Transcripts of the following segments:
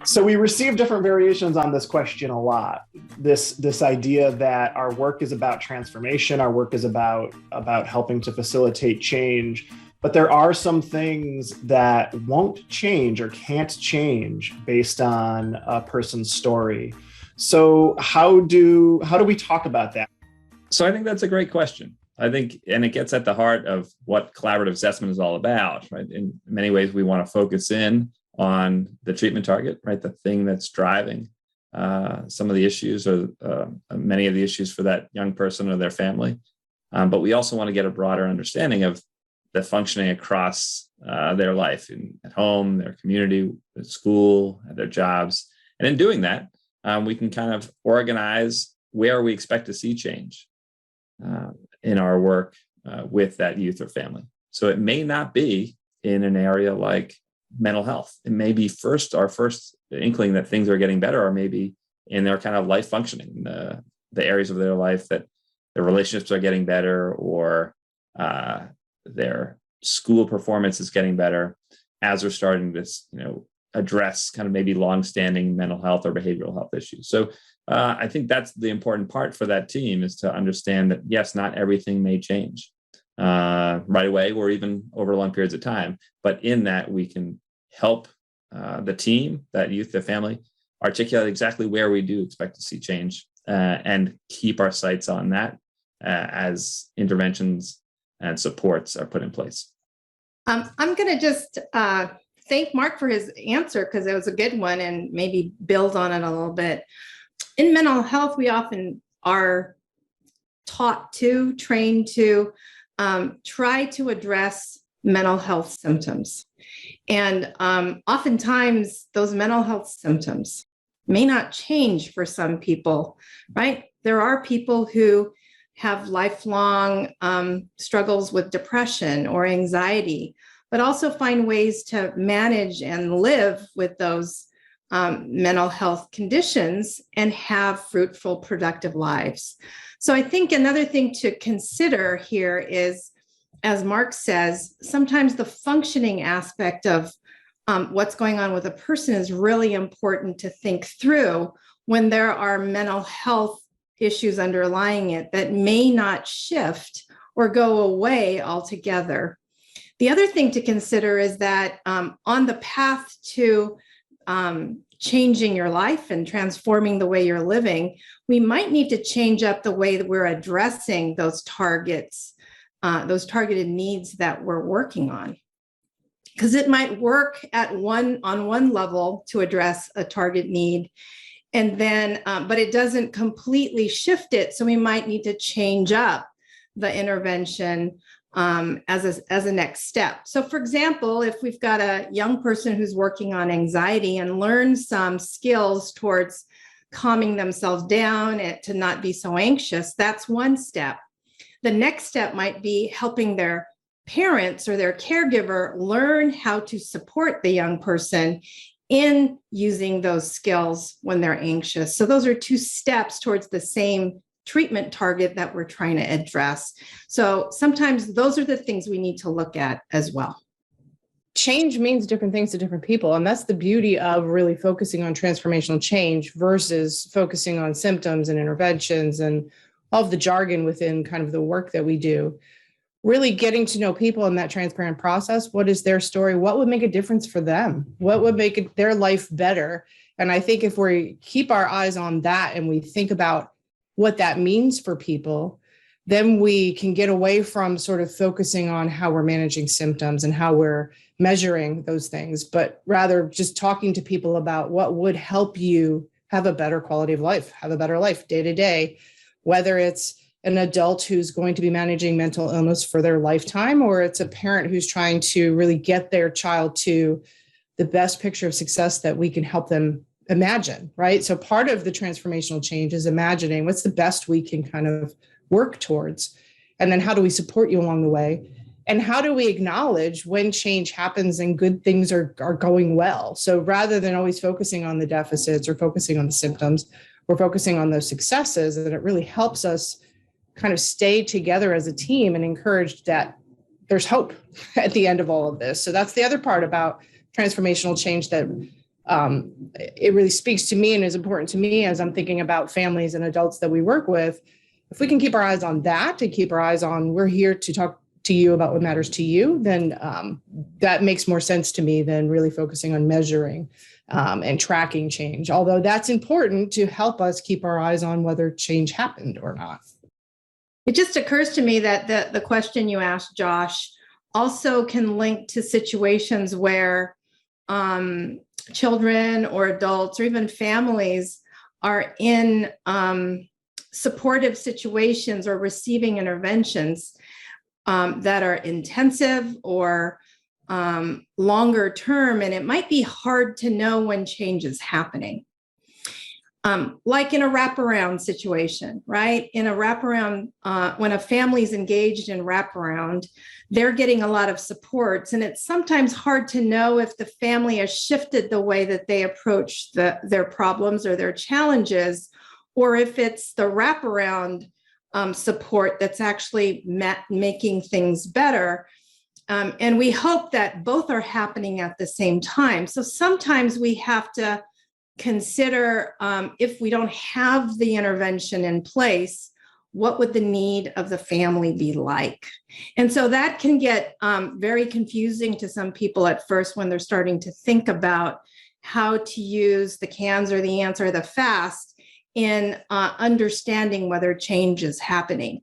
So we receive different variations on this question a lot. This idea that our work is about transformation, our work is about helping to facilitate change, but there are some things that won't change or can't change based on a person's story. So how do we talk about that? So I think that's a great question. I think, and it gets at the heart of what collaborative assessment is all about, right? In many ways, we want to focus in on the treatment target, right? The thing that's driving some of the issues or many of the issues for that young person or their family. But we also want to get a broader understanding of the functioning across their life at home, their community, at school, at their jobs. And in doing that, we can kind of organize where we expect to see change in our work with that youth or family. So it may not be in an area like mental health. It may be our first inkling that things are getting better, or maybe in their kind of life functioning, the areas of their life that their relationships are getting better, or their school performance is getting better as we're starting this, address kind of maybe longstanding mental health or behavioral health issues. So I think that's the important part for that team, is to understand that, yes, not everything may change right away or even over long periods of time. But in that, we can help the team, that youth, the family, articulate exactly where we do expect to see change and keep our sights on that as interventions and supports are put in place. I'm going to just thank Mark for his answer, because it was a good one, and maybe build on it a little bit. In mental health, we often are trained to try to address mental health symptoms. And oftentimes those mental health symptoms may not change for some people, right? There are people who have lifelong struggles with depression or anxiety, but also find ways to manage and live with those mental health conditions and have fruitful, productive lives. So I think another thing to consider here is, as Mark says, sometimes the functioning aspect of what's going on with a person is really important to think through when there are mental health issues underlying it that may not shift or go away altogether. The other thing to consider is that on the path to changing your life and transforming the way you're living, we might need to change up the way that we're addressing those targets, those targeted needs that we're working on. Because it might work on one level to address a target need, and then, but it doesn't completely shift it. So we might need to change up the intervention as a next step. So for example, if we've got a young person who's working on anxiety and learns some skills towards calming themselves down and to not be so anxious, that's one step. The next step might be helping their parents or their caregiver learn how to support the young person in using those skills when they're anxious. So those are two steps towards the same treatment target that we're trying to address. So sometimes those are the things we need to look at as well. Change means different things to different people. And that's the beauty of really focusing on transformational change versus focusing on symptoms and interventions and all of the jargon within kind of the work that we do. Really getting to know people in that transparent process. What is their story? What would make a difference for them? What would make their life better? And I think if we keep our eyes on that and we think about what that means for people, then we can get away from sort of focusing on how we're managing symptoms and how we're measuring those things, but rather just talking to people about what would help you have a better quality of life, have a better life day to day, whether it's an adult who's going to be managing mental illness for their lifetime, or it's a parent who's trying to really get their child to the best picture of success that we can help them imagine, right? So part of the transformational change is imagining what's the best we can kind of work towards. And then how do we support you along the way? And how do we acknowledge when change happens and good things are going well? So rather than always focusing on the deficits or focusing on the symptoms, we're focusing on those successes, and it really helps us kind of stay together as a team and encourage that there's hope at the end of all of this. So that's the other part about transformational change that it really speaks to me and is important to me as I'm thinking about families and adults that we work with. If we can keep our eyes on that and keep our eyes on, we're here to talk to you about what matters to you, then that makes more sense to me than really focusing on measuring and tracking change. Although that's important to help us keep our eyes on whether change happened or not. It just occurs to me that the question you asked, Josh, also can link to situations where children or adults or even families are in supportive situations or receiving interventions that are intensive or longer term, and it might be hard to know when change is happening. Like in a wraparound situation, right? In a wraparound, when a family's engaged in wraparound, they're getting a lot of supports, and it's sometimes hard to know if the family has shifted the way that they approach their problems or their challenges, or if it's the wraparound support that's actually making things better. And we hope that both are happening at the same time. So sometimes we have to consider, if we don't have the intervention in place, what would the need of the family be like? And so that can get very confusing to some people at first when they're starting to think about how to use the CANs or the ANSA or the FAST in understanding whether change is happening.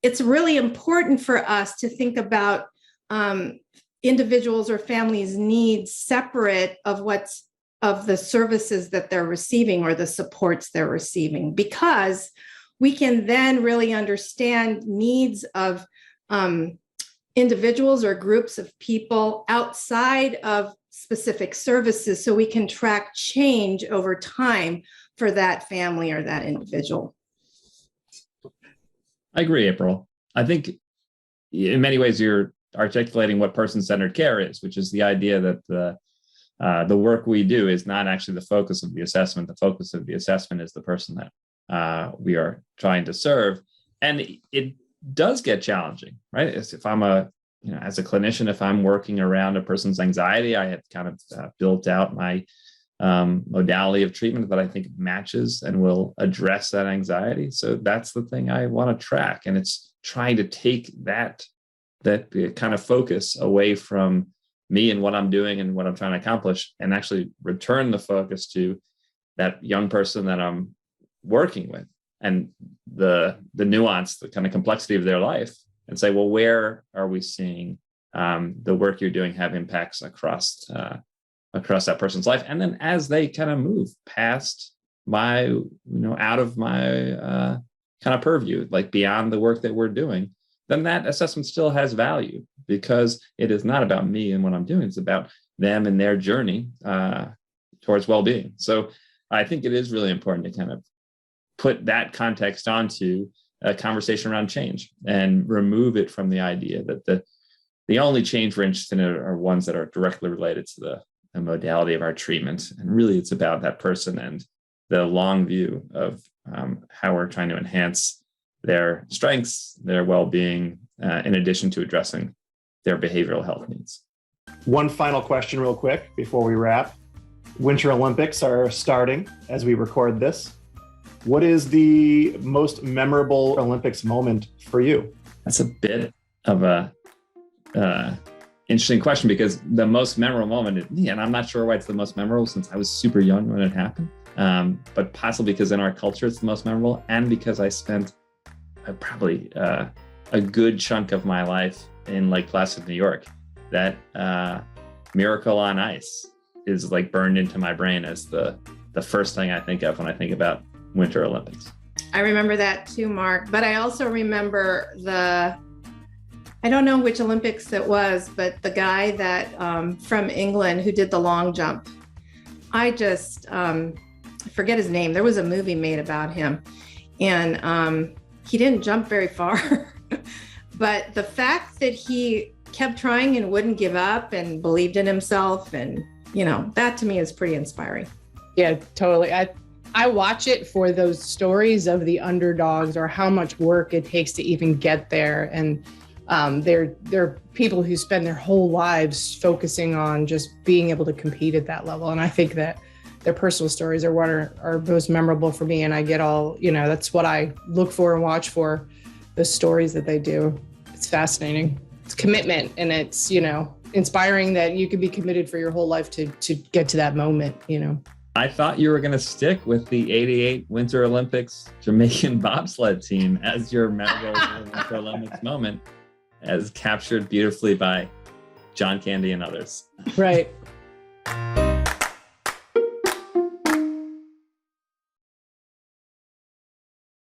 It's really important for us to think about individuals or families' needs separate of the services that they're receiving or the supports they're receiving, because we can then really understand needs of individuals or groups of people outside of specific services, so we can track change over time for that family or that individual. I agree, April. I think in many ways you're articulating what person-centered care is, which is the idea that the work we do is not actually the focus of the assessment. The focus of the assessment is the person that we are trying to serve. And it does get challenging, right? If I'm as a clinician, if I'm working around a person's anxiety, I had kind of built out my modality of treatment that I think matches and will address that anxiety. So that's the thing I want to track. And it's trying to take that kind of focus away from me and what I'm doing and what I'm trying to accomplish, and actually return the focus to that young person that I'm working with and the nuance, the kind of complexity of their life, and say, well, where are we seeing the work you're doing have impacts across that person's life? And then as they kind of move past my, out of my kind of purview, like beyond the work that we're doing, then that assessment still has value, because it is not about me and what I'm doing. It's about them and their journey towards well-being. So I think it is really important to kind of put that context onto a conversation around change and remove it from the idea that the only change we're interested in are ones that are directly related to the modality of our treatment. And really, it's about that person and the long view of how we're trying to enhance their strengths, their well-being, in addition to addressing their behavioral health needs. One final question real quick before we wrap. Winter Olympics are starting as we record this. What is the most memorable Olympics moment for you? That's a bit of a interesting question, because the most memorable moment, and I'm not sure why it's the most memorable since I was super young when it happened, but possibly because in our culture it's the most memorable, and because I spent probably a good chunk of my life in Lake Placid, New York. That Miracle on Ice is like burned into my brain as the first thing I think of when I think about Winter Olympics. I remember that too, Mark, but I also remember I don't know which Olympics it was, but the guy that from England who did the long jump. I just forget his name. There was a movie made about him, and he didn't jump very far, but the fact that he kept trying and wouldn't give up and believed in himself, and that to me is pretty inspiring. Yeah, totally. I watch it for those stories of the underdogs, or how much work it takes to even get there. And they're people who spend their whole lives focusing on just being able to compete at that level. And I think that their personal stories are what are most memorable for me. And I get all, that's what I look for and watch for, the stories that they do. It's fascinating. It's commitment, and it's, inspiring that you could be committed for your whole life to get to that moment, I thought you were going to stick with the 88 Winter Olympics Jamaican bobsled team as your memorable Winter Olympics moment, as captured beautifully by John Candy and others. Right.